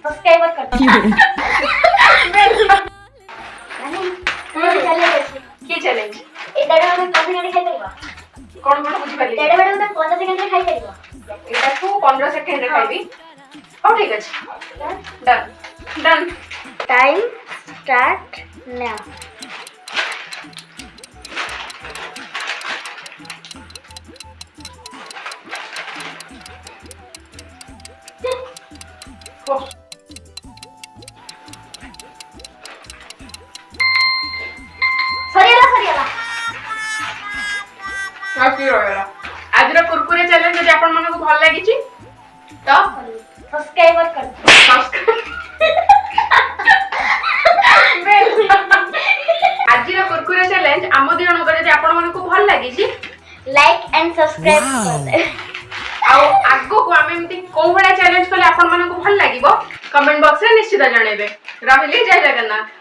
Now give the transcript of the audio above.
Subscribe कर दो की चैलेंज ए दाडा में 5 सेकंड खाइ परबा कोन कोन बुझी पाली दाडा बडा में 15 सेकंड रे खाइ परबा एटा को 15 सेकंड रे खाइबी हां ठीक अछि done done time start now सरियाला काफी होगला आज रा कुरकुरे चैलेंज जदि आपन मन को भल लागी छी तो सब्सक्राइब कर दो आज रा कुरकुरे चैलेंज आमो दियन को जदि आपन मन को भल लागी छी लाइक एंड सब्सक्राइब कर दे आउ आगो को आमे एमती को भला चैलेंज कले आपन मन को भल लागिबो कमेंट बॉक्स रे निश्चित जणेबे रहली जय जगन्नाथ।